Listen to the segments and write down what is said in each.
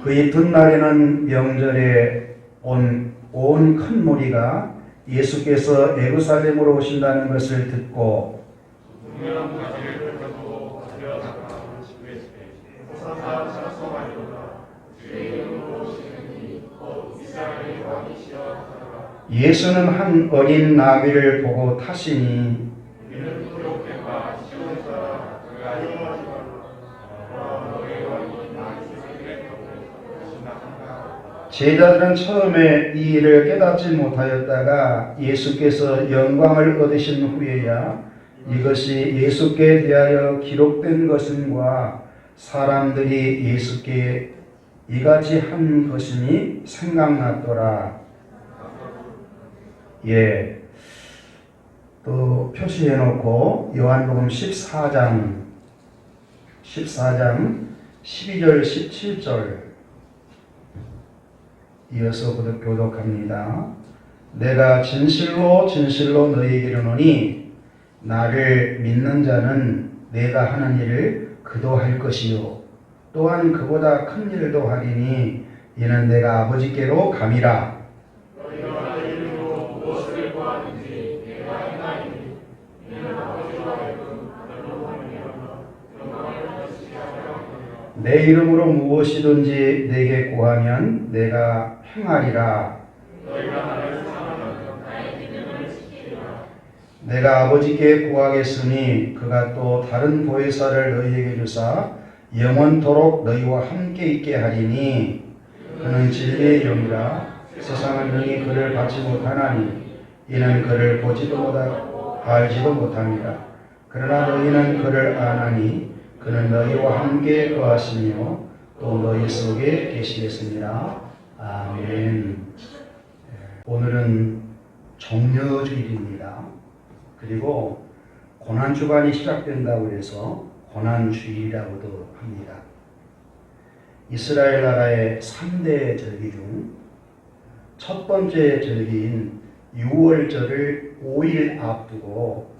그 이튿날에는 명절에 온 큰 무리가 예수께서 예루살렘으로 오신다는 것을 듣고 예수는 한 어린 나귀를 보고 타시니 제자들은 처음에 이 일을 깨닫지 못하였다가 예수께서 영광을 얻으신 후에야 이것이 예수께 대하여 기록된 것인과 사람들이 예수께 이같이 한 것이니 생각났더라. 예, 또 표시해 놓고 요한복음 14장 12절 17절 이어서 교독합니다. 내가 진실로 진실로 너희에게 이르노니 나를 믿는 자는 내가 하는 일을 그도 할 것이요 또한 그보다 큰 일도 하리니 이는 내가 아버지께로 감이라. 너희가 내 이름으로 무엇을 구하든지 내가 행하리니 이는 아버지와 하여금 너로 하느니라. 영광을 받으시게 하려 함이라. 내 이름으로 무엇이든지 내게 구하면 내가 행하리라. 너희가 나를 사랑하면 나의 계명을 지키리라. 내가 아버지께 구하겠으니 그가 또 다른 보혜사를 너희에게 주사 영원토록 너희와 함께 있게 하리니 그는 진리의 영이라. 세상은 능히 그를 받지 못하나니 이는 그를 보지도 못하고 알지도 못합니다. 그러나 너희는 그를 아나니 그는 너희와 함께 거하시며 또 너희 속에 계시겠습니다. 아멘. 오늘은 종려주일입니다. 그리고 고난주간이 시작된다고 해서 고난주일이라고도 합니다. 이스라엘 나라의 3대 절기 중 첫 번째 절기인 유월절을 5일 앞두고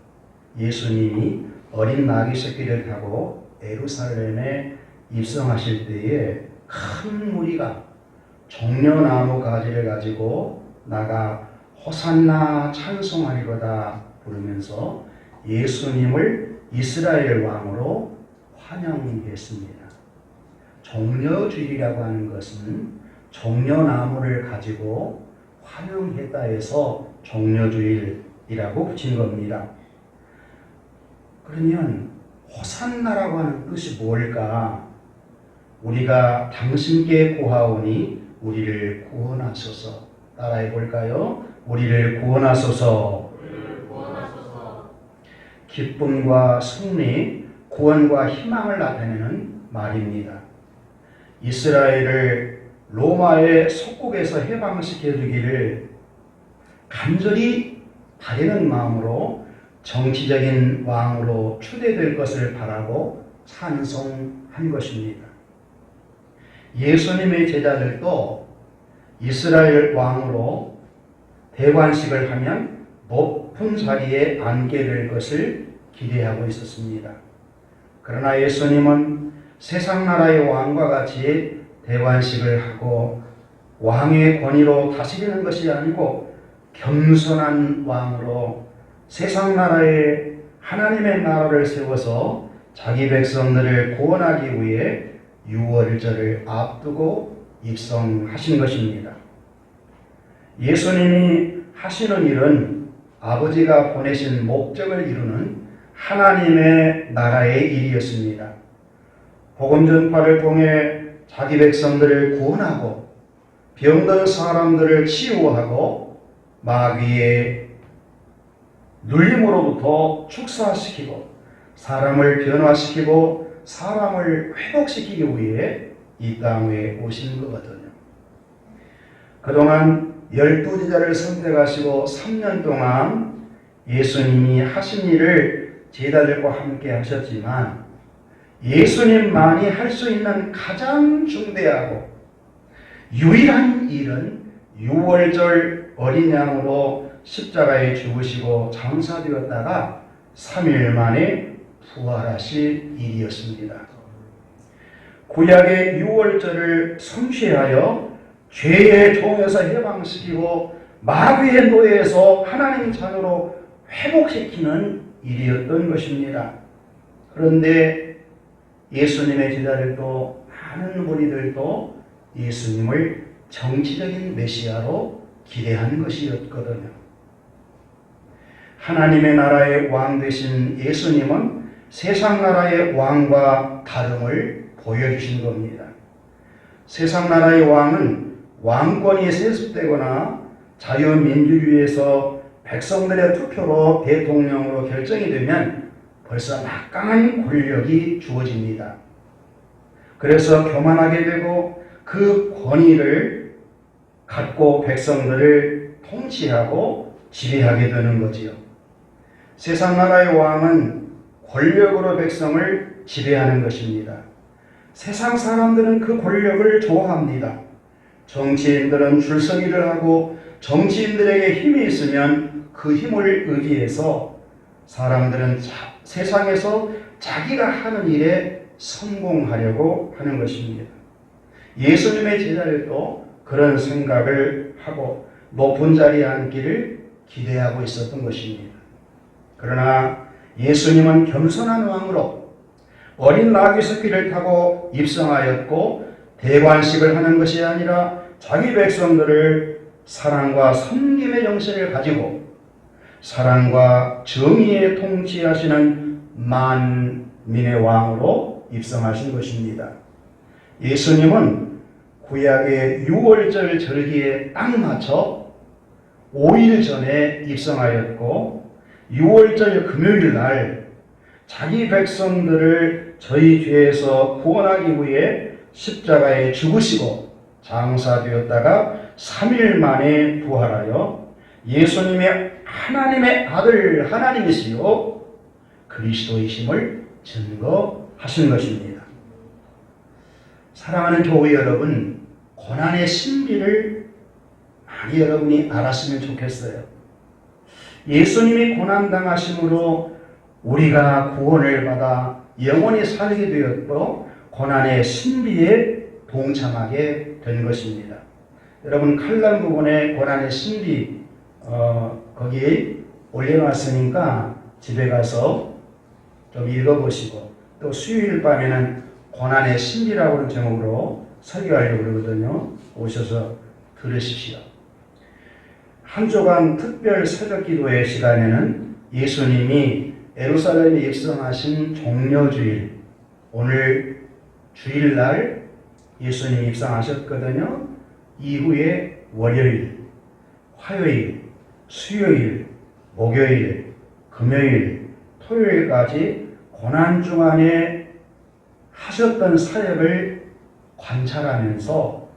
예수님이 어린 나귀 새끼를 타고 예루살렘에 입성하실 때에 큰 무리가 종려나무 가지를 가지고 나가 호산나 찬송하리로다 부르면서 예수님을 이스라엘 왕으로 환영했습니다. 종려주일이라고 하는 것은 종려나무를 가지고 환영했다 해서 종려주일이라고 붙인 겁니다. 그러면 호산나라고 하는 뜻이 뭘까? 우리가 당신께 구하오니 우리를 구원하소서. 따라해 볼까요? 우리를 구원하소서. 기쁨과 승리, 구원과 희망을 나타내는 말입니다. 이스라엘을 로마의 속국에서 해방시켜 주기를 간절히 바라는 마음으로 정치적인 왕으로 추대될 것을 바라고 찬송한 것입니다. 예수님의 제자들도 이스라엘 왕으로 대관식을 하면 높은 자리에 앉게 될 것을 기대하고 있었습니다. 그러나 예수님은 세상 나라의 왕과 같이 대관식을 하고 왕의 권위로 다스리는 것이 아니고 겸손한 왕으로 세상 나라에 하나님의 나라를 세워서 자기 백성들을 구원하기 위해 유월절을 앞두고 입성하신 것입니다. 예수님이 하시는 일은 아버지가 보내신 목적을 이루는 하나님의 나라의 일이었습니다. 복음 전파를 통해 자기 백성들을 구원하고 병든 사람들을 치유하고 마귀의 눌림으로부터 축사시키고 사람을 변화시키고 사람을 회복시키기 위해 이 땅에 오신 거거든요. 그동안 12제자를 선택하시고 3년 동안 예수님이 하신 일을 제자들과 함께 하셨지만 예수님만이 할 수 있는 가장 중대하고 유일한 일은 유월절 어린 양으로 십자가에 죽으시고 장사되었다가 3일 만에 부활하실 일이었습니다. 구약의 유월절을 성취하여 죄의 종에서 해방시키고 마귀의 노예에서 하나님 자녀로 회복시키는 일이었던 것입니다. 그런데 예수님의 제자들도 많은 무리들도 예수님을 정치적인 메시아로 기대한 것이었거든요. 하나님의 나라의 왕 되신 예수님은 세상 나라의 왕과 다름을 보여주신 겁니다. 세상 나라의 왕은 왕권이 세습되거나 자유민주주의에서 백성들의 투표로 대통령으로 결정이 되면 벌써 막강한 권력이 주어집니다. 그래서 교만하게 되고 그 권위를 갖고 백성들을 통치하고 지배하게 되는 거지요. 세상 나라의 왕은 권력으로 백성을 지배하는 것입니다. 세상 사람들은 그 권력을 좋아합니다. 정치인들은 줄서기를 하고 정치인들에게 힘이 있으면 그 힘을 의지해서 사람들은 세상에서 자기가 하는 일에 성공하려고 하는 것입니다. 예수님의 제자들도 그런 생각을 하고 높은 자리에 앉기를 기대하고 있었던 것입니다. 그러나 예수님은 겸손한 왕으로 어린 나귀 새끼를 타고 입성하였고 대관식을 하는 것이 아니라 자기 백성들을 사랑과 섬김의 정신을 가지고 사랑과 정의에 통치하시는 만민의 왕으로 입성하신 것입니다. 예수님은 구약의 유월절 절기에 딱 맞춰 5일 전에 입성하였고 6월절 금요일 날 자기 백성들을 저희 죄에서 구원하기 위해 십자가에 죽으시고 장사되었다가 3일 만에 부활하여 예수님의 하나님의 아들 하나님이시요 그리스도이심을 증거하신 것입니다. 사랑하는 교회 여러분, 고난의 신비를 많이 여러분이 알았으면 좋겠어요. 예수님이 고난당하심으로 우리가 구원을 받아 영원히 살게 되었고 고난의 신비에 동참하게 된 것입니다. 여러분 칼럼 부분에 고난의 신비 거기에 올려놨으니까 집에 가서 좀 읽어보시고 또 수요일 밤에는 고난의 신비라고 하는 제목으로 설교하려고 그러거든요. 오셔서 들으십시오. 한 주간 특별 새벽 기도의 시간에는 예수님이 예루살렘에 입성하신 종려주일, 오늘 주일날 예수님이 입성하셨거든요. 이후에 월요일, 화요일, 수요일, 목요일, 금요일, 토요일까지 고난주간에 하셨던 사역을 관찰하면서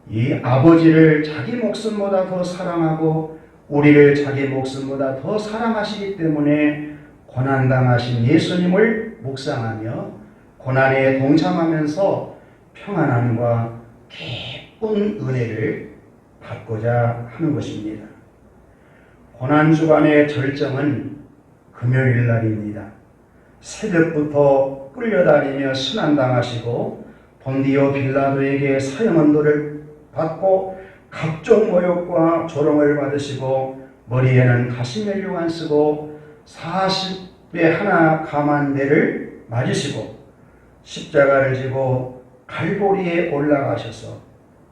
이 아버지를 자기 목숨보다 더 사랑하고 우리를 자기 목숨보다 더 사랑하시기 때문에 고난당하신 예수님을 묵상하며 고난에 동참하면서 평안함과 기쁜 은혜를 받고자 하는 것입니다. 고난주간의 절정은 금요일 날입니다. 새벽부터 끌려다니며 순환당하시고 본디오 빌라도에게 사형언도를 받고 각종 모욕과 조롱을 받으시고 머리에는 가시멜류관 쓰고 40배 하나 감한 대를 맞으시고 십자가를 지고 갈보리에 올라가셔서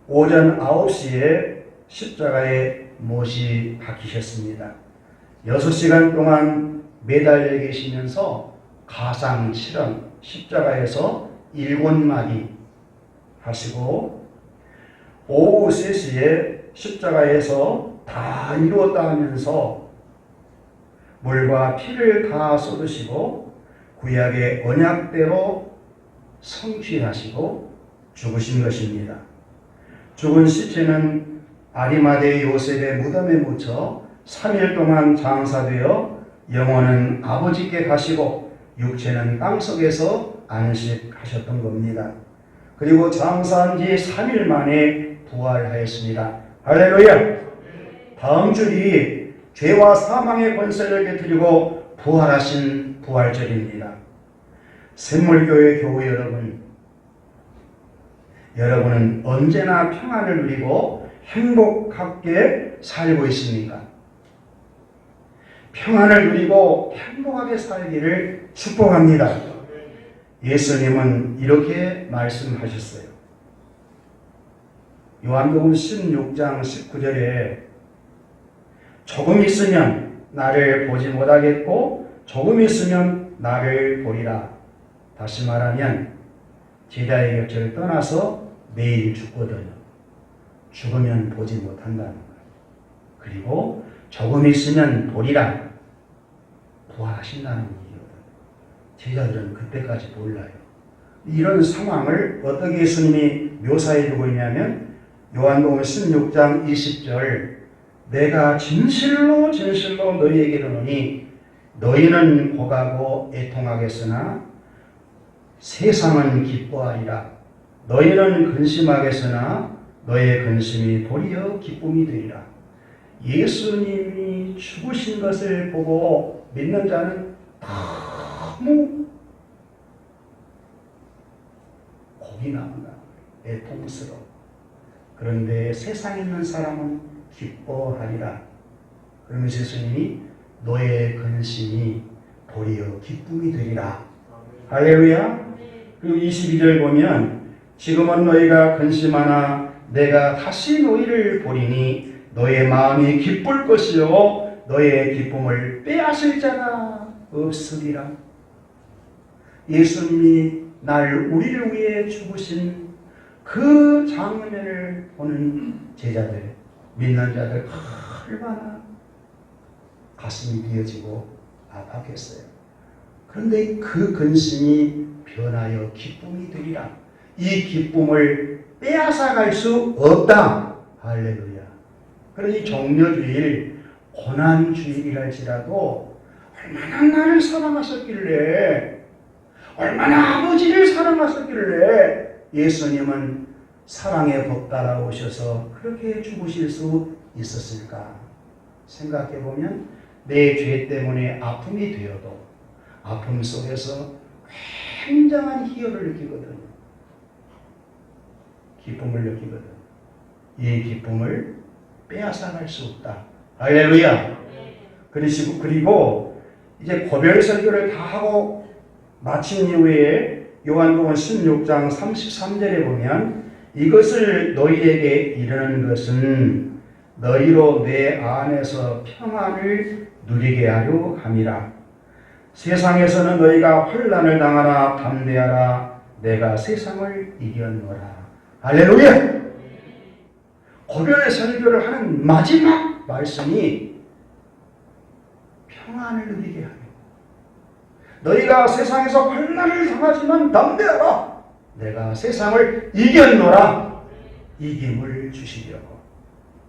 오전 9시에 십자가에 못이 박히셨습니다. 6시간 동안 매달려 계시면서 가상 7원 십자가에서 7마디 하시고 오후 3시에 십자가에서 다 이루었다 하면서 물과 피를 다 쏟으시고 구약의 언약대로 성취하시고 죽으신 것입니다. 죽은 시체는 아리마대 요셉의 무덤에 묻혀 3일 동안 장사되어 영혼은 아버지께 가시고 육체는 땅속에서 안식하셨던 겁니다. 그리고 장사한 지 3일 만에 부활하였습니다. 할렐루야! 다음 주이 죄와 사망의 권세를 깨뜨리고 부활하신 부활절입니다. 샘물교회 교우 여러분, 여러분은 언제나 평안을 누리고 행복하게 살고 있습니까? 평안을 누리고 행복하게 살기를 축복합니다. 예수님은 이렇게 말씀하셨어요. 요한복음 16장 19절에 조금 있으면 나를 보지 못하겠고 조금 있으면 나를 보리라. 다시 말하면 제자의 곁을 떠나서 내일 죽거든요. 죽으면 보지 못한다는 거예요. 그리고 조금 있으면 보리라. 부활하신다는 얘기거든요. 제자들은 그때까지 몰라요. 이런 상황을 어떻게 예수님이 묘사해 주고 있냐면 요한복음 16장 20절 내가 진실로 진실로 너희에게 이르노니 너희는 고가고 애통하겠으나 세상은 기뻐하리라. 너희는 근심하겠으나 너희의 근심이 도리어 기쁨이 되리라. 예수님이 죽으신 것을 보고 믿는 자는 너무 겁이 나온다. 애통스러워. 그런데 세상에 있는 사람은 기뻐하리라. 그러면서 예수님이 너의 근심이 도리어 기쁨이 되리라. 할렐루야. 그리고 22절 보면 지금은 너희가 근심하나 내가 다시 너희를 보리니 너의 마음이 기쁠 것이요 너의 기쁨을 빼앗을 자가 없으리라. 예수님이 우리를 위해 죽으신 그 장면을 보는 제자들, 믿는 자들 얼마나 가슴이 미어지고 아팠겠어요. 그런데 그 근심이 변하여 기쁨이 되리라. 이 기쁨을 빼앗아갈 수 없다. 할렐루야. 그러니 종려주일, 고난주일이랄지라도 얼마나 나를 사랑하셨길래, 얼마나 아버지를 사랑하셨길래 예수님은 사랑의 법 따라오셔서 그렇게 죽으실 수 있었을까? 생각해보면 내 죄 때문에 아픔이 되어도 아픔 속에서 굉장한 희열을 느끼거든요. 기쁨을 느끼거든. 이 기쁨을 빼앗아갈 수 없다. 할렐루야. 그리고 이제 고별 설교를 다 하고 마친 이후에 요한복음 16장 33절에 보면 이것을 너희에게 이르는 것은 너희로 내 안에서 평안을 누리게 하려 함이라. 세상에서는 너희가 환난을 당하나 담대하라. 내가 세상을 이겼노라. 할렐루야. 고별의 설교를 하는 마지막 말씀이 평안을 누리게 하며 너희가 세상에서 환난을 당하지만 담대하라. 내가 세상을 이겼노라. 이김을 주시려고.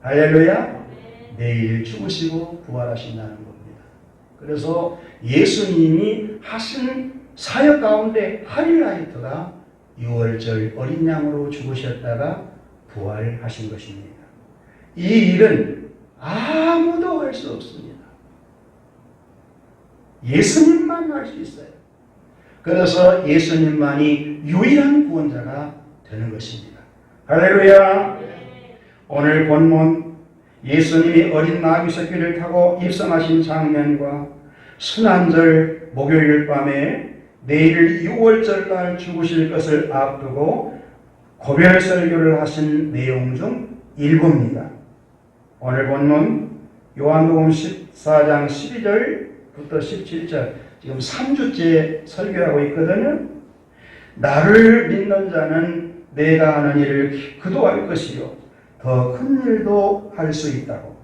할렐루야. 내일 죽으시고 부활하신다는 겁니다. 그래서 예수님이 하신 사역 가운데 하이라이트가 6월절 어린 양으로 죽으셨다가 부활하신 것입니다. 이 일은 아무도 할 수 없습니다. 예수님만 할 수 있어요. 그래서 예수님만이 유일한 구원자가 되는 것입니다. 할렐루야. 오늘 본문 예수님이 어린 나귀 새끼를 타고 입성하신 장면과 순환절 목요일 밤에 내일 6월절 날 죽으실 것을 앞두고 고별 설교를 하신 내용 중 일부입니다. 오늘 본문 요한복음 14장 12절부터 17절 지금 3주째 설교하고 있거든요. 나를 믿는 자는 내가 하는 일을 그도 할 것이요 더 큰 일도 할 수 있다고.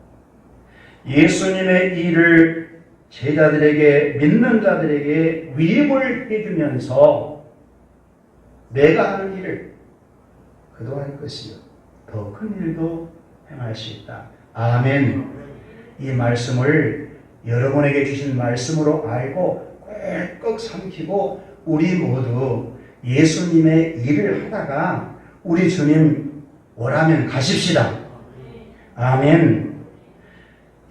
예수님의 일을 제자들에게 믿는 자들에게 위임을 해주면서 내가 하는 일을 그도 할 것이요 더 큰 일도 행할 수 있다. 아멘. 이 말씀을 여러분에게 주신 말씀으로 알고 꼭 삼키고 우리 모두 예수님의 일을 하다가 우리 주님 오라면 가십시다. 아멘.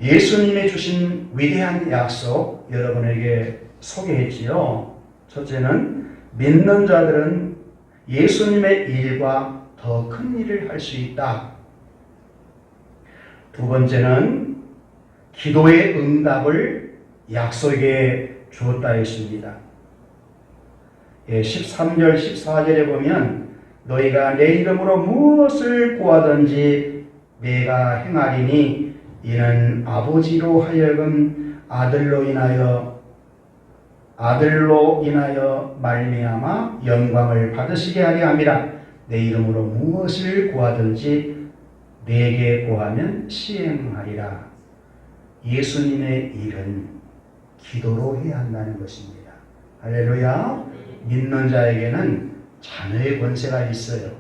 예수님이 주신 위대한 약속 여러분에게 소개했지요. 첫째는 믿는 자들은 예수님의 일과 더 큰 일을 할 수 있다. 두 번째는 기도의 응답을 약속에 주었다 했습니다. 13절 14절에 보면 너희가 내 이름으로 무엇을 구하든지 내가 행하리니 이는 아버지로 하여금 아들로 인하여 말미암아 영광을 받으시게 하려 함이라. 내 이름으로 무엇을 구하든지 내게 구하면 시행하리라. 예수님의 일은 기도로 해야 한다는 것입니다. 할렐루야. 믿는 자에게는 자녀의 권세가 있어요.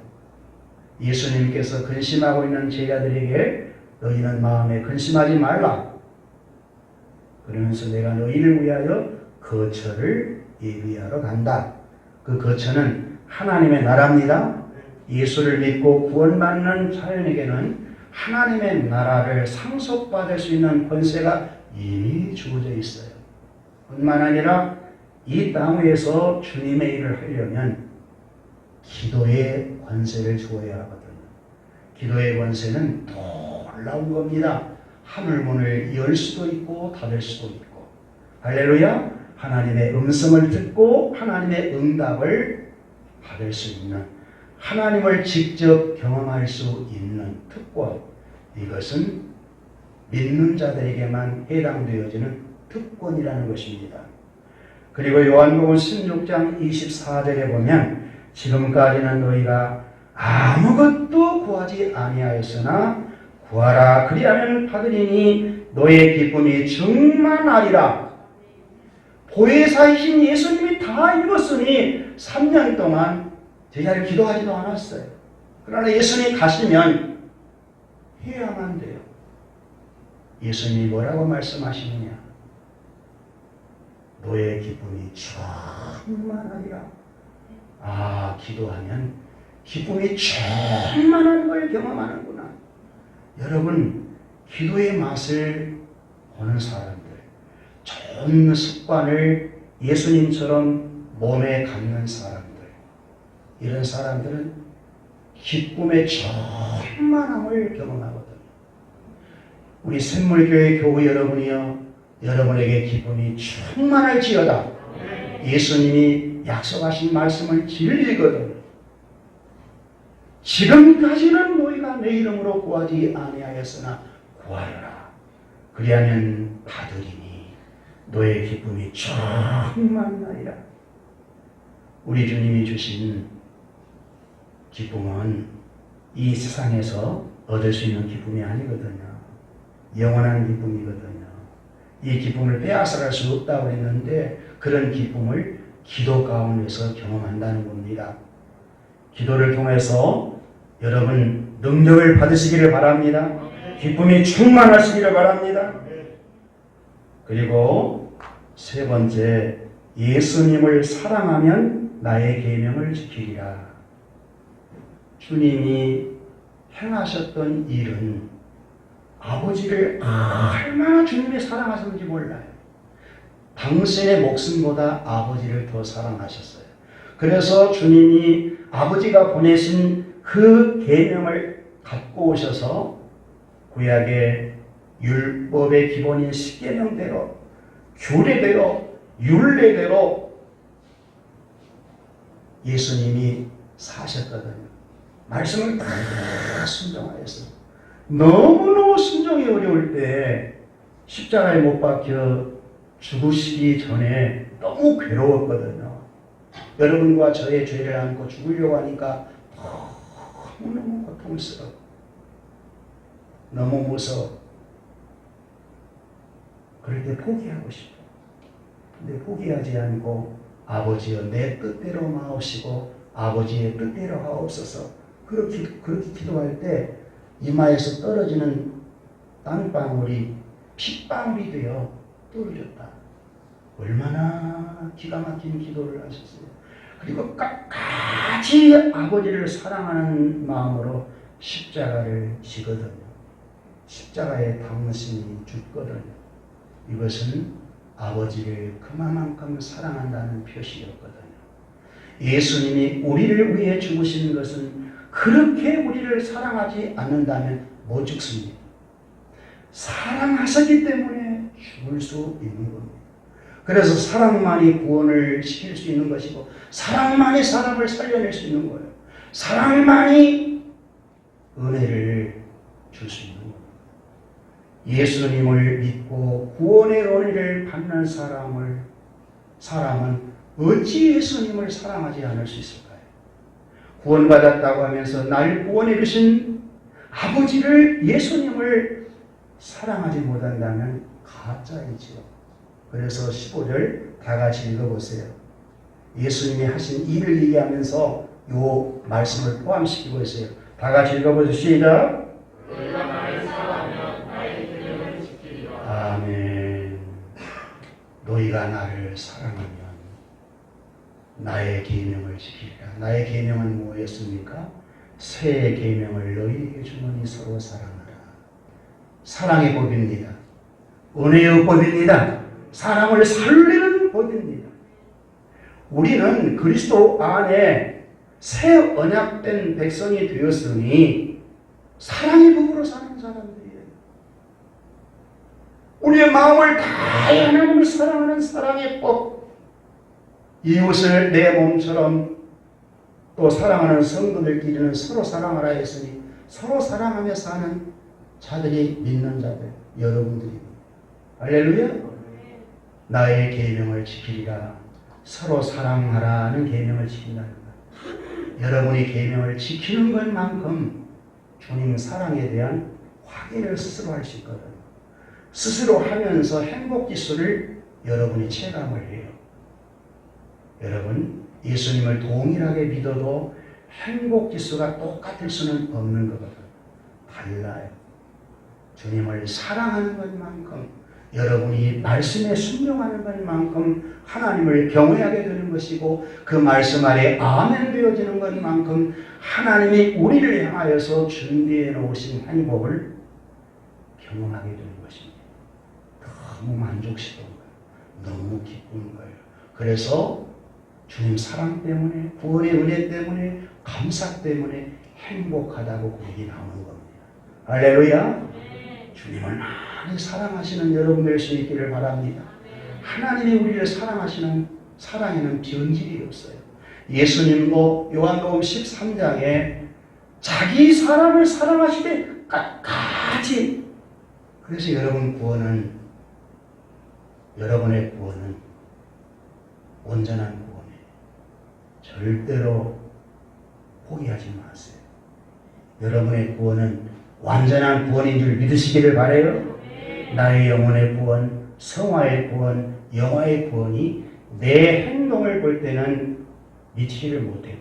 예수님께서 근심하고 있는 제자들에게 너희는 마음에 근심하지 말라. 그러면서 내가 너희를 위하여 거처를 예비하러 간다. 그 거처는 하나님의 나라입니다. 예수를 믿고 구원받는 자연에게는 하나님의 나라를 상속받을 수 있는 권세가 이미 주어져 있어요. 뿐만 아니라 이 땅 위에서 주님의 일을 하려면 기도의 권세를 주어야 하거든요. 기도의 권세는 놀라운 겁니다. 하늘문을 열 수도 있고 닫을 수도 있고, 할렐루야. 하나님의 음성을 듣고 하나님의 응답을 받을 수 있는, 하나님을 직접 경험할 수 있는 특권, 이것은 믿는 자들에게만 해당되어지는 특권이라는 것입니다. 그리고 요한복음 16장 24절에 보면 지금까지는 너희가 아무것도 구하지 아니하였으나 구하라 그리하면 받으리니 너의 기쁨이 충만하리라. 보혜사이신 예수님이 다 이뤘으니 3년 동안 제자를 기도하지도 않았어요. 그러나 예수님이 가시면 해야만 돼요. 예수님이 뭐라고 말씀하시느냐? 너의 기쁨이 충만하리라. 기도하면 기쁨이 충만한 걸 경험하는구나. 여러분, 기도의 맛을 보는 사람들, 좋은 습관을 예수님처럼 몸에 갖는 사람들, 이런 사람들은 기쁨의 충만함을 경험하거든요. 우리 샘물교회 교우 여러분이요, 여러분에게 기쁨이 충만할지어다. 예수님이 약속하신 말씀을 진리거든요. 지금까지는 너희가 내 이름으로 구하지 아니하였으나 구하여라. 그리하면 받으리니 너의 기쁨이 충만하리라. 우리 주님이 주신 기쁨은 이 세상에서 얻을 수 있는 기쁨이 아니거든요. 영원한 기쁨이거든요. 이 기쁨을 빼앗아갈 수 없다고 했는데 그런 기쁨을 기도 가운데서 경험한다는 겁니다. 기도를 통해서 여러분 능력을 받으시기를 바랍니다. 기쁨이 충만하시기를 바랍니다. 그리고 세 번째, 예수님을 사랑하면 나의 계명을 지키리라. 주님이 행하셨던 일은 아버지를 얼마나 주님이 사랑하셨는지 몰라요. 당신의 목숨보다 아버지를 더 사랑하셨어요. 그래서 주님이 아버지가 보내신 그 계명을 갖고 오셔서 구약의 율법의 기본인 십계명대로, 규례대로, 율례대로 예수님이 사셨거든요. 말씀을 다 순종하였어요. 너무너무 순종이 어려울 때 십자가에 못 박혀 죽으시기 전에 너무 괴로웠거든요. 여러분과 저의 죄를 안고 죽으려고 하니까 너무너무 고통스러워. 너무 무서워. 그럴 때 포기하고 싶어. 근데 포기하지 않고 아버지여 내 뜻대로 마옵시고 아버지의 뜻대로 하옵소서. 그렇게 기도할 때 이마에서 떨어지는 땀방울이 핏방울이 되어 떨어졌다. 얼마나 기가 막힌 기도를 하셨어요. 그리고 끝까지 아버지를 사랑하는 마음으로 십자가를 지거든요. 십자가에 당신이 죽거든요. 이것은 아버지를 그만큼 사랑한다는 표시였거든요. 예수님이 우리를 위해 죽으신 것은 그렇게 우리를 사랑하지 않는다면 못 죽습니다. 사랑하셨기 때문에 죽을 수 있는 겁니다. 그래서 사랑만이 구원을 시킬 수 있는 것이고 사랑만이 사람을 살려낼 수 있는 거예요. 사랑만이 은혜를 줄 수 있는 겁니다. 예수님을 믿고 구원의 은혜를 받는 사람은 어찌 예수님을 사랑하지 않을 수 있을까요? 구원받았다고 하면서 날 구원해 주신 아버지를, 예수님을 사랑하지 못한다면 가짜이지요. 그래서 15절 다 같이 읽어보세요. 예수님이 하신 일을 얘기하면서 요 말씀을 포함시키고 있어요. 다 같이 읽어보세요. 시작. 너희가 나를 사랑하면 나의 계명을 지키리라. 아멘. 너희가 나를 사랑하면 나의 계명을 지키리라. 나의 계명은 뭐였습니까? 새 계명을 너희에게 주노니 서로 사랑하라. 사랑의 법입니다. 은혜의 법입니다. 사랑을 살리는 법입니다. 우리는 그리스도 안에 새 언약된 백성이 되었으니 사랑의 법으로 사는 사람들이에요. 우리의 마음을 다해 하나님을 사랑하는 사랑의 법, 이웃을 내 몸처럼 또 사랑하는 성도들끼리는 서로 사랑하라 했으니 서로 사랑하며 사는 자들이 믿는 자들, 여러분들입니다. 할렐루야. 나의 계명을 지키리라. 서로 사랑하라는 계명을 지킨다는 것. 여러분이 계명을 지키는 것만큼 주님 사랑에 대한 확인을 스스로 할 수 있거든요. 스스로 하면서 행복지수를 여러분이 체감을 해요. 여러분, 예수님을 동일하게 믿어도 행복지수가 똑같을 수는 없는 거거든요. 달라요. 주님을 사랑하는 것만큼, 여러분이 말씀에 순종하는 것만큼 하나님을 경외하게 되는 것이고, 그 말씀 아래 아멘 되어지는 것만큼 하나님이 우리를 향하여서 준비해 놓으신 행복을 경험하게 되는 것입니다. 너무 만족스러운 거예요. 너무 기쁜 거예요. 그래서 주님 사랑 때문에, 구원의 은혜 때문에, 감사 때문에 행복하다고 고백이 나오는 겁니다. 할렐루야. 주님을 많이 사랑하시는 여러분 될 수 있기를 바랍니다. 하나님이 우리를 사랑하시는 사랑에는 변질이 없어요. 예수님도 요한복음 13장에 자기 사람을 사랑하시되 끝까지. 그래서 여러분의 구원은 온전한 구원이에요. 절대로 포기하지 마세요. 여러분의 구원은 완전한 구원인 줄 믿으시기를 바라요. 나의 영혼의 구원, 성화의 구원, 영화의 구원이 내 행동을 볼 때는 미치지를 못해도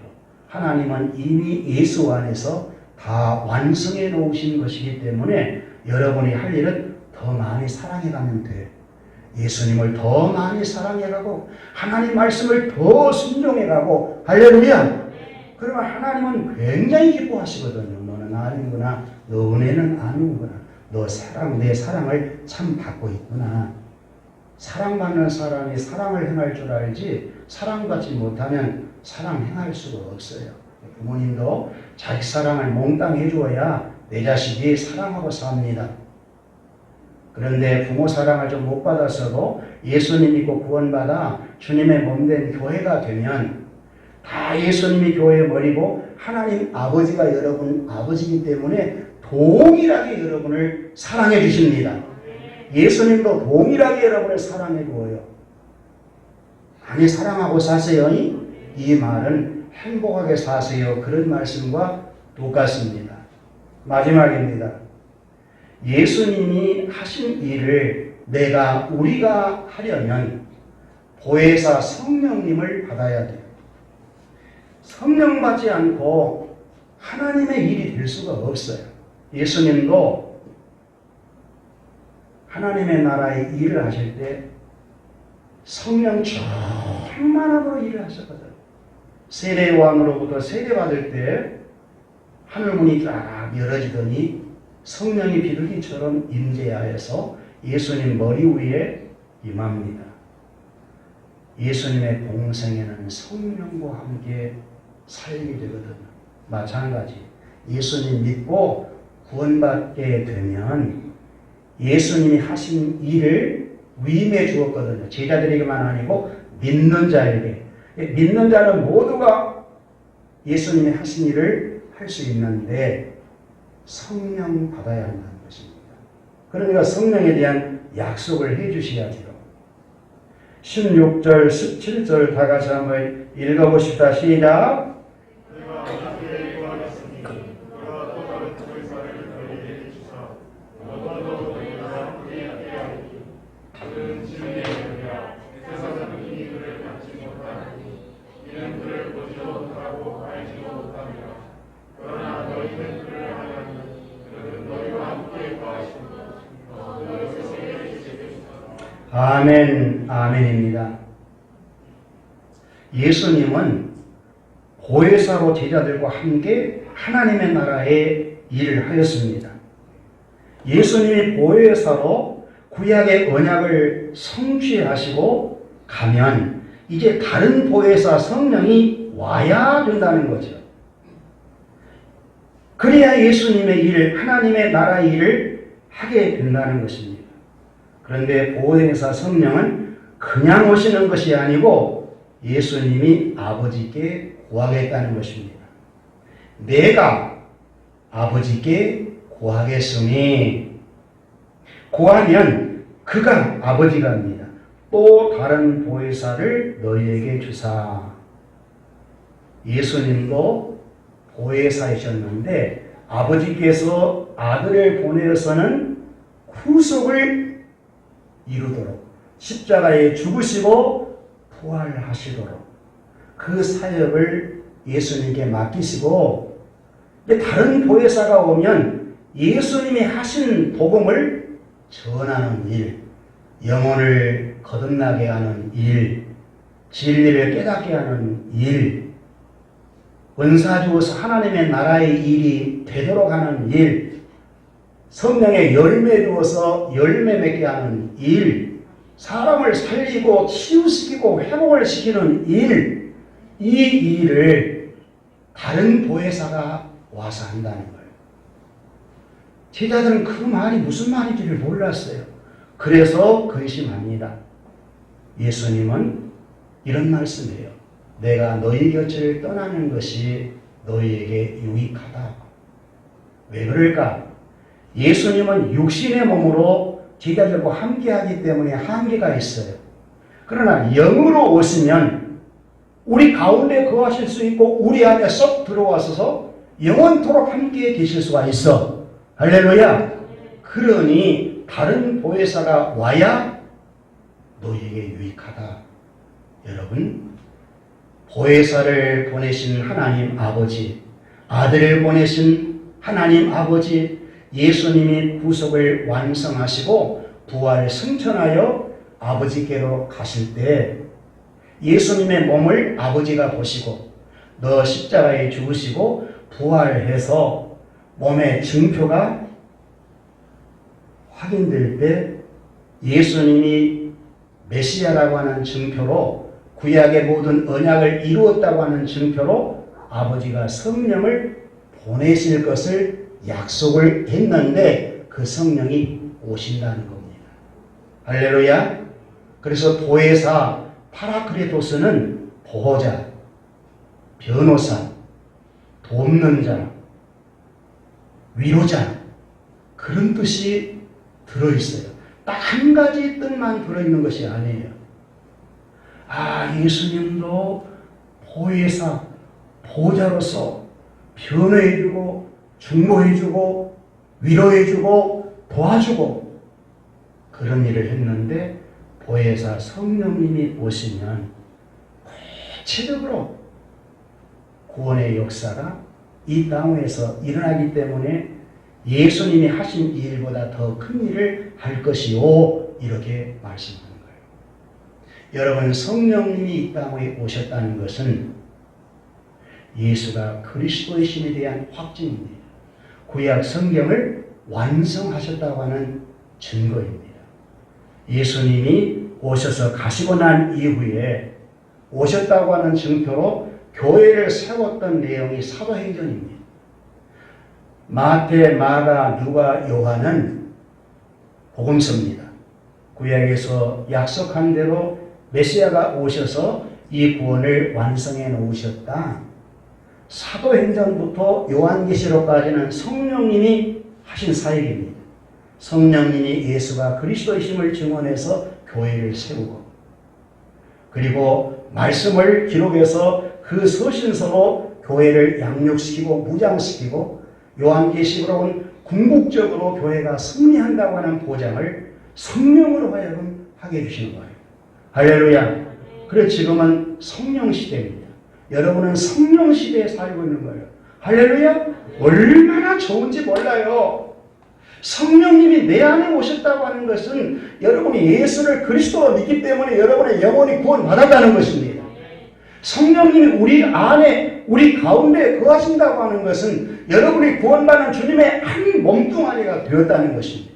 하나님은 이미 예수 안에서 다 완성해 놓으신 것이기 때문에 여러분이 할 일은 더 많이 사랑해가면 돼요. 예수님을 더 많이 사랑해가고 하나님 말씀을 더 순종해가고, 할렐루야. 그러면 하나님은 굉장히 기뻐하시거든요. 너는 아니구나. 너 은혜는 아니구나. 너 내 사랑을 참 받고 있구나. 사랑받는 사람이 사랑을 행할 줄 알지 사랑받지 못하면 사랑 행할 수가 없어요. 부모님도 자기 사랑을 몽땅 해줘야 내 자식이 사랑하고 삽니다. 그런데 부모 사랑을 좀 못 받았어도 예수님 믿고 구원받아 주님의 몸된 교회가 되면 다 예수님이 교회의 머리고 하나님 아버지가 여러분 아버지이기 때문에 동일하게 여러분을 사랑해 주십니다. 예수님도 동일하게 여러분을 사랑해 주어요. 많이 사랑하고 사세요. 이 말은 행복하게 사세요. 그런 말씀과 똑같습니다. 마지막입니다. 예수님이 하신 일을 우리가 하려면 보혜사 성령님을 받아야 돼요. 성령 받지 않고 하나님의 일이 될 수가 없어요. 예수님도 하나님의 나라의 일을 하실 때 성령 충만함으로 일을 하셨거든요. 세례요한으로부터 세례받을 때 하늘문이 쫙 열어지더니 성령이 비둘기처럼 임재하여서 예수님 머리 위에 임합니다. 예수님의 공생에는 성령과 함께 살게 되거든요. 마찬가지. 예수님 믿고 구원받게 되면 예수님이 하신 일을 위임해 주었거든요. 제자들에게만 아니고 믿는 자에게. 믿는 자는 모두가 예수님이 하신 일을 할 수 있는데 성령 받아야 한다는 것입니다. 그러니까 성령에 대한 약속을 해 주셔야죠. 16절, 17절 다 같이 한번 읽어보십시다. 시작. 아멘, 아멘입니다. 예수님은 보혜사로 제자들과 함께 하나님의 나라의 일을 하였습니다. 예수님이 보혜사로 구약의 언약을 성취하시고 가면 이제 다른 보혜사 성령이 와야 된다는 거죠. 그래야 예수님의 일, 하나님의 나라의 일을 하게 된다는 것입니다. 그런데 보혜사 성령은 그냥 오시는 것이 아니고 예수님이 아버지께 구하겠다는 것입니다. 내가 아버지께 구하겠으니, 구하면 그가 아버지가 합니다. 또 다른 보혜사를 너희에게 주사. 예수님도 보혜사이셨는데 아버지께서 아들을 보내어서는 구속을 이루도록, 십자가에 죽으시고 부활하시도록 그 사역을 예수님께 맡기시고, 다른 보혜사가 오면 예수님이 하신 복음을 전하는 일, 영혼을 거듭나게 하는 일, 진리를 깨닫게 하는 일, 은사 주어서 하나님의 나라의 일이 되도록 하는 일, 성령의 열매 주어서 열매 맺게 하는 일, 사람을 살리고 치유시키고 회복을 시키는 일, 이 일을 다른 보혜사가 와서 한다는 거예요. 제자들은 그 말이 무슨 말인지를 몰랐어요. 그래서 근심합니다. 예수님은 이런 말씀이에요. 내가 너희 곁을 떠나는 것이 너희에게 유익하다. 왜 그럴까? 예수님은 육신의 몸으로 제자들과 함께하기 때문에 한계가 있어요. 그러나 영으로 오시면 우리 가운데 거하실 수 있고 우리 안에 쏙 들어와서 영원토록 함께 계실 수가 있어. 할렐루야. 그러니 다른 보혜사가 와야 너희에게 유익하다. 여러분, 보혜사를 보내신 하나님 아버지, 아들을 보내신 하나님 아버지, 예수님이 구속을 완성하시고 부활을 승천하여 아버지께로 가실 때 예수님의 몸을 아버지가 보시고 너 십자가에 죽으시고 부활해서 몸의 증표가 확인될 때 예수님이 메시아라고 하는 증표로, 구약의 모든 언약을 이루었다고 하는 증표로 아버지가 성령을 보내실 것을 약속을 했는데 그 성령이 오신다는 겁니다. 할렐루야. 그래서 보혜사 파라크레토스는 보호자, 변호사, 돕는 자, 위로자, 그런 뜻이 들어있어요. 딱 한 가지 뜻만 들어있는 것이 아니에요. 예수님도 보혜사, 보호자로서 변호해주고 중보해주고 위로해주고 도와주고 그런 일을 했는데, 보혜사 성령님이 오시면 구체적으로 구원의 역사가 이 땅에서 일어나기 때문에 예수님이 하신 일보다 더 큰 일을 할 것이요, 이렇게 말씀하는 거예요. 여러분, 성령님이 이 땅에 오셨다는 것은 예수가 그리스도의 신에 대한 확증입니다. 구약 성경을 완성하셨다고 하는 증거입니다. 예수님이 오셔서 가시고 난 이후에 오셨다고 하는 증표로 교회를 세웠던 내용이 사도행전입니다. 마태, 마가, 누가, 요한은 복음서입니다. 구약에서 약속한 대로 메시아가 오셔서 이 구원을 완성해 놓으셨다. 사도행전부터 요한계시록까지는 성령님이 하신 사역입니다. 성령님이 예수가 그리스도이심을 증언해서 교회를 세우고, 그리고 말씀을 기록해서 그 서신서로 교회를 양육시키고 무장시키고, 요한계시록은 궁극적으로 교회가 승리한다고 하는 보장을 성령으로 하여금 하게 해주시는 거예요. 할렐루야. 그래서 지금은 성령 시대입니다. 여러분은 성령 시대에 살고 있는 거예요. 할렐루야. 얼마나 좋은지 몰라요. 성령님이 내 안에 오셨다고 하는 것은 여러분이 예수를 그리스도로 믿기 때문에 여러분의 영혼이 구원받았다는 것입니다. 성령님이 우리 안에, 우리 가운데 거하신다고 하는 것은 여러분이 구원받은 주님의 한 몸뚱아리가 되었다는 것입니다.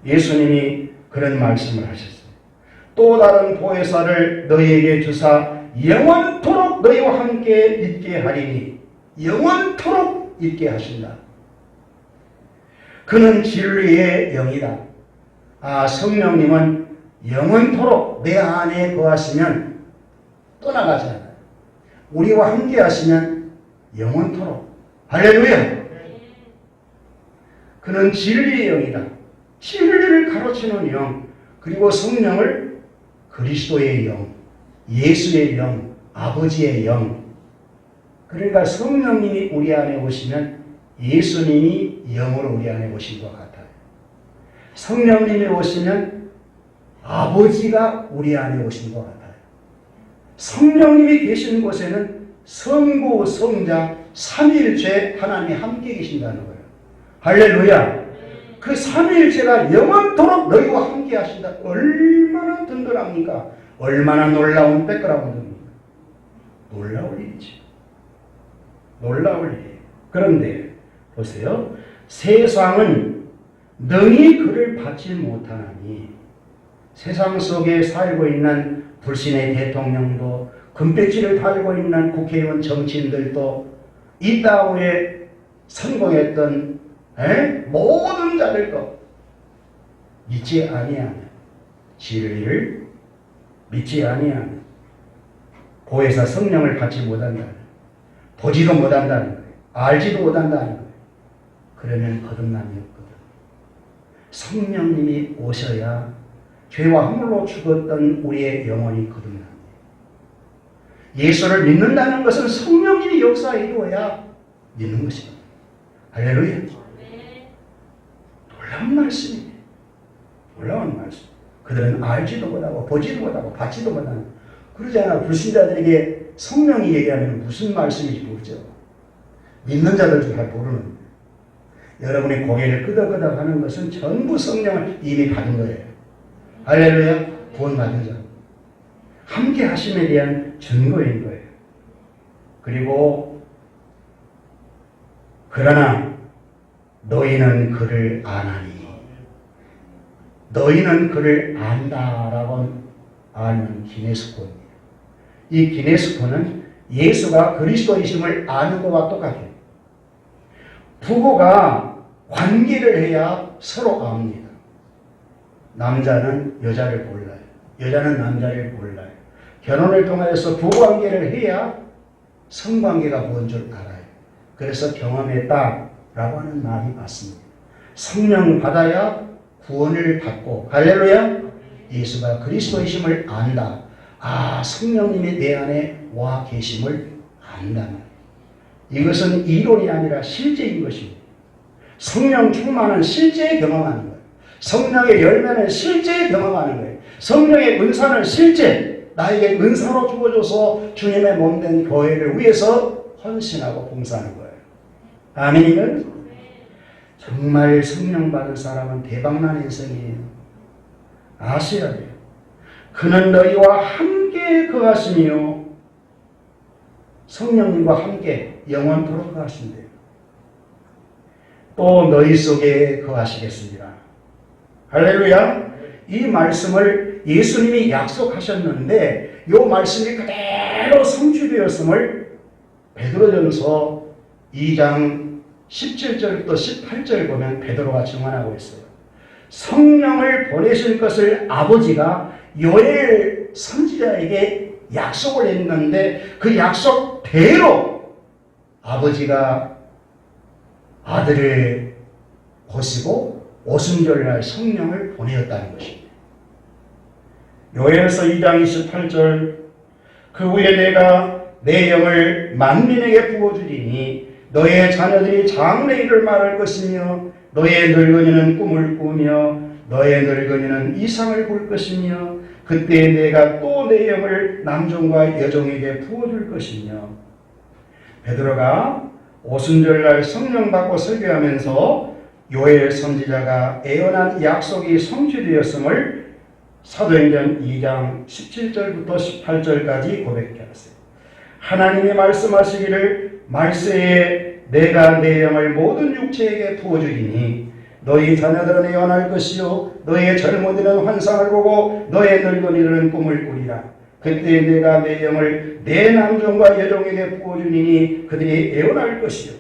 예수님이 그런 말씀을 하셨어요. 또 다른 보혜사를 너희에게 주사 영원토록 너희와 함께 있게 하리니, 영원토록 있게 하신다. 그는 진리의 영이다. 성령님은 영원토록 내 안에 거하시면 떠나가지 않아요. 우리와 함께 하시면 영원토록. 할렐루야. 그는 진리의 영이다. 진리를 가르치는 영, 그리고 성령을 그리스도의 영, 예수의 영, 아버지의 영. 그러니까 성령님이 우리 안에 오시면 예수님이 영으로 우리 안에 오신 것 같아요. 성령님이 오시면 아버지가 우리 안에 오신 것 같아요. 성령님이 계신 곳에는 성부, 성자, 삼위일체 하나님이 함께 계신다는 거예요. 할렐루야. 그 삼위일체가 영원토록 너희와 함께 하신다. 얼마나 든든합니까? 얼마나 놀라운 백그라운드입니까? 놀라울 일이지. 놀라울 일이에요. 그런데 보세요. 세상은 능히 그를 받지 못하나니, 세상 속에 살고 있는 불신의 대통령도, 금배지를 달고 있는 국회의원 정치인들도, 이 땅에 성공했던 모든 자들 것 믿지 아니하는, 진리를 믿지 아니하는, 보혜사 성령을 받지 못한다는, 보지도 못한다는 거예요. 알지도 못한다는 거예요. 그러면 거듭남이 없거든. 성령님이 오셔야 죄와 허물로 죽었던 우리의 영혼이 거듭납니다. 예수를 믿는다는 것은 성령님이 역사해 주어야 믿는 것입니다. 할렐루야. 놀라운 말씀이에요. 놀라운 말씀. 그들은 알지도 못하고 보지도 못하고 받지도 못하는, 그러잖아. 불신자들에게 성령이 얘기하면 무슨 말씀인지 모르죠. 믿는 자들도 잘 모르는. 여러분의 고개를 끄덕끄덕 하는 것은 전부 성령을 이미 받은 거예요. 할렐루야. 구원받은 자. 함께 하심에 대한 증거인 거예요. 그리고 그러나 너희는 그를 아나니, 너희는 그를 안다라고 아는 기네스코입니다. 이 기네스코는 예수가 그리스도이심을 아는 것과 똑같아요. 부부가 관계를 해야 서로 압니다. 남자는 여자를 몰라요. 여자는 남자를 몰라요. 결혼을 통해서 부부관계를 해야 성관계가 뭔 줄 알아요. 그래서 경험했다라고 하는 말이 맞습니다. 성령 받아야 구원을 받고, 할렐루야. 예수가 그리스도이심을 안다. 성령님이 내 안에 와 계심을 안다는, 이것은 이론이 아니라 실제인 것입니다. 성령 충만은 실제 경험하는 거예요. 성령의 열매는 실제 경험하는 거예요. 성령의 은사는 실제 나에게 은사로 주어져서 주님의 몸된 교회를 위해서 헌신하고 봉사하는 거예요. 아멘이면 정말 성령 받은 사람은 대박난 인생이에요. 아셔야 돼요. 그는 너희와 함께 거하시며, 성령님과 함께 영원토록 거하신대요. 또 너희 속에 거하시겠습니다. 할렐루야. 이 말씀을 예수님이 약속하셨는데 이 말씀이 그대로 그대로 성취되었음을 베드로전서 2장 17절부터 18절 보면 베드로가 증언하고 있어요. 성령을 보내실 것을 아버지가 요엘 선지자에게 약속을 했는데 그 약속대로 아버지가 아들을 보시고 오순절날 성령을 보내었다는 것입니다. 요엘서 2장 28절 그 후에 내가 내 영을 만민에게 부어주리니 너의 자녀들이 장래일을 말할 것이며 너의 늙은이는 꿈을 꾸며 너의 늙은이는 이상을 볼 것이며 그때 내가 또 내 영을 남종과 여종에게 부어줄 것이며 베드로가 오순절날 성령 받고 설교하면서 요엘 선지자가 예언한 약속이 성취되었음을 사도행전 2장 17절부터 18절까지 고백하였어요. 하나님이 말씀하시기를 말세에 내가 내 영을 모든 육체에게 부어주리니 너희 자녀들은 예언할 것이요 너의 젊은이는 환상을 보고 너의 늙은이들은 꿈을 꾸리라. 그때 내가 내 영을 내 남종과 여종에게 부어주리니 그들이 예언할 것이요.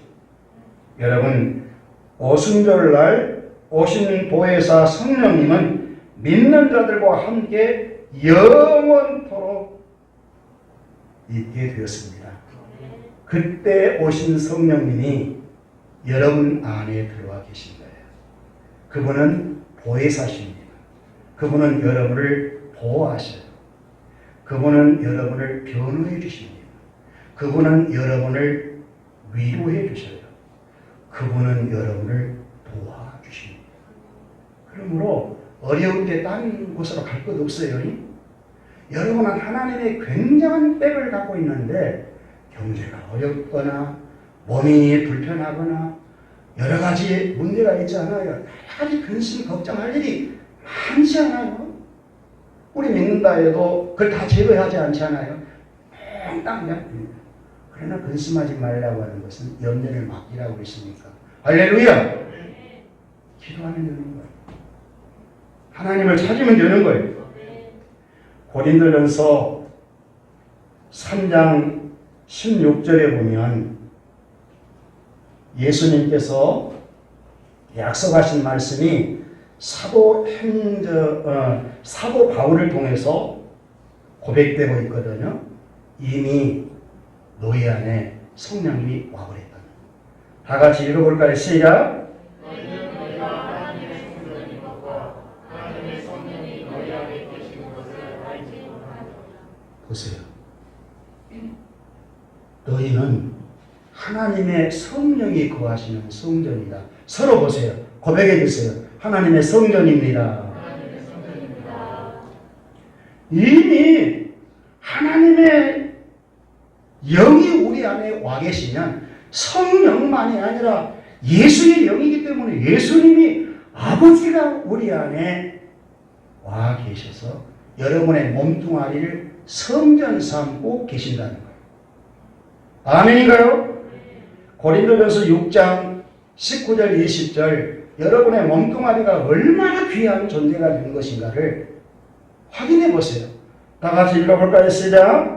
여러분 오순절날 오신 보혜사 성령님은 믿는 자들과 함께 영원토록 있게 되었습니다. 그때 오신 성령님이 여러분 안에 들어와 계신 거예요. 그분은 보혜사십니다. 그분은 여러분을 보호하셔요. 그분은 여러분을 변호해 주십니다. 그분은 여러분을 위로해 주셔요. 그분은 여러분을 도와주십니다. 그러므로 어려울 때 다른 곳으로 갈 것 없어요. 여러분은 하나님의 굉장한 백을 갖고 있는데 경제가 어렵거나 몸이 불편하거나 여러 가지 문제가 있잖아요. 여러 가지 근심 걱정할 일이 많지 않아요. 우리 믿는다 해도 그걸 다 제거하지 않잖아요. 몽땅 yap습니다. 그러나 근심하지 말라고 하는 것은 염려를 맡기라고 했으니까. 할렐루야! 기도하면 되는 거예요. 하나님을 찾으면 되는 거예요. 고린도전서 3장 16절에 보면 예수님께서 약속하신 말씀이 사도 바울을 통해서 고백되고 있거든요. 이미 너희 안에 성령님이 와버렸다. 다 같이 읽어볼까요? 시작. 보세요. 너희는 하나님의 성령이 거하시는 성전이다. 서로 보세요. 고백해 주세요. 하나님의 성전입니다. 이미 하나님의 영이 우리 안에 와 계시면 성령만이 아니라 예수의 영이기 때문에 예수님이 아버지가 우리 안에 와 계셔서 여러분의 몸뚱아리를 성전 삼고 계신다는 거예요. 아멘인가요? 고린도전서 6장 19절 20절 여러분의 몸뚱아리가 얼마나 귀한 존재가 된 것인가를 확인해 보세요. 다 같이 읽어볼까요? 시작.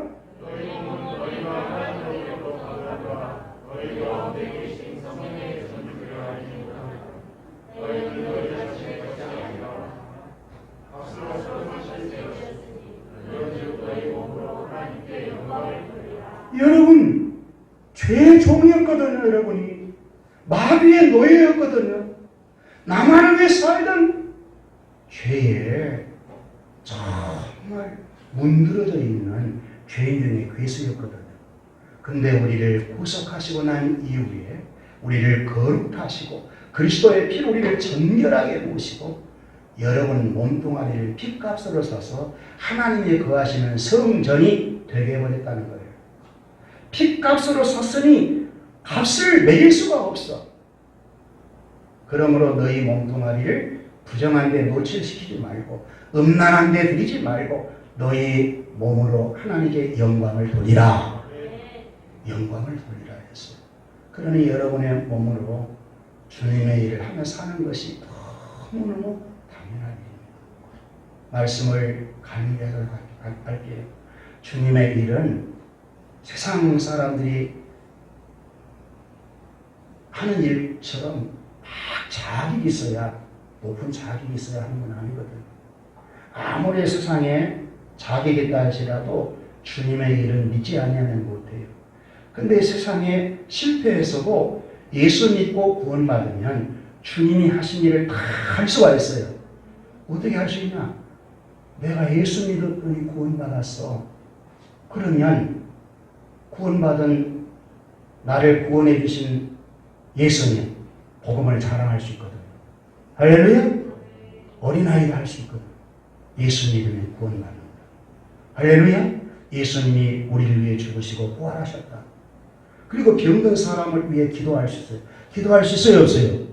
여러분 죄의 종이었거든요. 여러분이 마귀의 노예였거든요. 나만을 위해 살던 죄에 정말 문드러져 있는 죄인 중에 괴수였거든요. 근데 우리를 구속하시고 난 이후에 우리를 거룩하시고 그리스도의 피로 우리를 정결하게 모시고 여러분 몸뚱아리를 핏값으로 사서 하나님이 거하시는 성전이 되게 해버렸다는 거예요. 핏값으로 샀으니 값을 매길 수가 없어. 그러므로 너희 몸뚱아리를 부정한 데 노출시키지 말고 음란한 데 들이지 말고 너희 몸으로 하나님께 영광을 돌리라. 영광을 돌리라 했어요. 그러니 여러분의 몸으로 주님의 일을 하며 사는 것이 너무너무 당연한 일입니다. 말씀을 간략하게 할게요. 주님의 일은 세상 사람들이 하는 일처럼 막 자격이 있어야, 높은 자격이 있어야 하는 건 아니거든. 아무리 세상에 자격이 있다 할지라도 주님의 일은 믿지 아니하면 못해요. 근데 세상에 실패해서도 예수 믿고 구원받으면 주님이 하신 일을 다 할 수가 있어요. 어떻게 할 수 있냐? 내가 예수 믿었더니 구원받았어. 그러면 구원받은 나를 구원해 주신 예수님 복음을 자랑할 수 있거든. 할렐루야. 어린아이가 할 수 있거든. 예수 믿으면 구원받는다. 할렐루야. 예수님이 우리를 위해 죽으시고 부활하셨다. 그리고 병든 사람을 위해 기도할 수 있어요. 기도할 수 있어요, 없어요?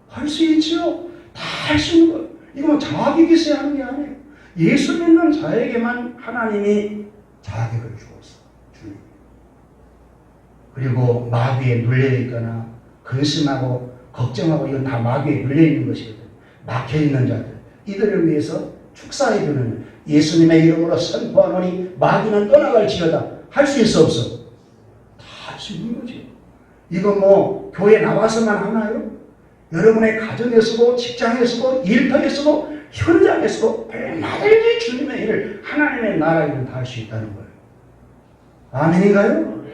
할 수 있죠. 다 할 수 있는 거예요. 이건 자격이 있어야 하는 게 아니에요. 예수 믿는 자에게만 하나님이 자격을 주었어. 주님. 그리고 마귀에 눌려있거나 근심하고 걱정하고 이건 다 마귀에 눌려있는 것이거든. 막혀있는 자들. 이들을 위해서 축사해주는 예수님의 이름으로 선포하노니 마귀는 떠나갈지어다. 할 수 있어, 없어? 다 할 수 있는 거지. 이거 뭐 교회 나와서만 하나요? 여러분의 가정에서도 직장에서도 일터에서도 현장에서도 얼마든지 주님의 일을 하나님의 나라 일을 다 할 수 있다는 거예요. 아멘인가요?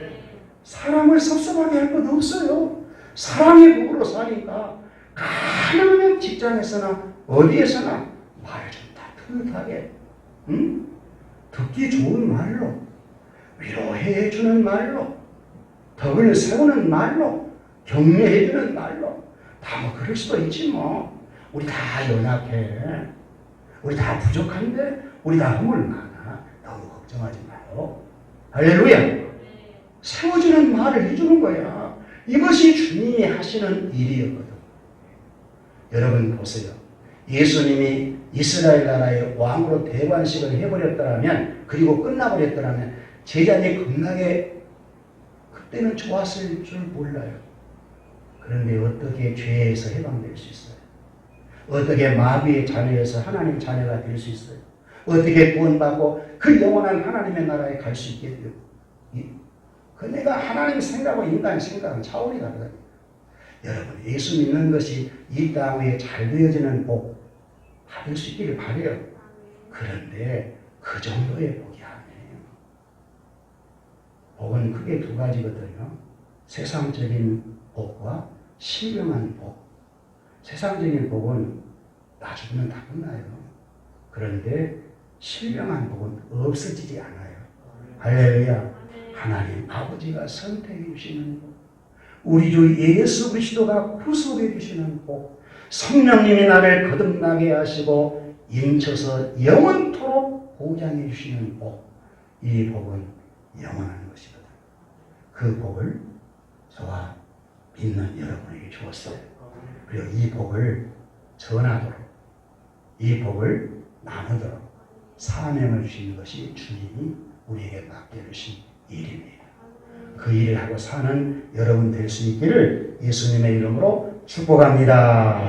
사람을 섭섭하게 할 것 없어요. 사랑의 복으로 사니까 가능하면 직장에서나 어디에서나 말 좀 따뜻하게, 듣기 좋은 말로, 위로해 주는 말로, 덕을 세우는 말로, 격려해 주는 말로. 다 뭐 그럴 수도 있지 뭐. 우리 다 연약해. 우리 다 부족한데 우리 다 허물 많아. 너무 걱정하지 마요. 할렐루야. 세워주는 말을 해주는 거야. 이것이 주님이 하시는 일이었거든. 여러분 보세요. 예수님이 이스라엘 나라의 왕으로 대관식을 해버렸더라면, 그리고 끝나버렸더라면 제자들이 겁나게 그때는 좋았을 줄 몰라요. 그런데 어떻게 죄에서 해방될 수 있어요? 어떻게 마귀의 자녀에서 하나님 자녀가 될 수 있어요? 어떻게 구원받고 그 영원한 하나님의 나라에 갈 수 있게 돼요? 그 내가 하나님 생각하고 인간 생각은 차원이 다르다. 여러분, 예수 믿는 것이 이 땅에 잘 되어지는 복 받을 수 있기를 바라요. 그런데 그 정도의 복이 아니에요. 복은 크게 두 가지거든요. 세상적인 복과 신령한 복. 세상적인 복은 나중에는 다 끝나요. 그런데 신령한 복은 없어지지 않아요. 할렐루야. 하나님 아버지가 선택해 주시는 복, 우리 주 예수 그리스도가 구속해 주시는 복, 성령님이 나를 거듭나게 하시고 인쳐서 영원토록 보장해 주시는 복, 이 복은 영원한 것이거든. 그 복을 저와 믿는 여러분에게 주었어요. 그리고 이 복을 전하도록, 이 복을 나누도록 사명을 주시는 것이 주님이 우리에게 맡겨주신 일입니다. 그 일을 하고 사는 여러분 될 수 있기를 예수님의 이름으로 축복합니다.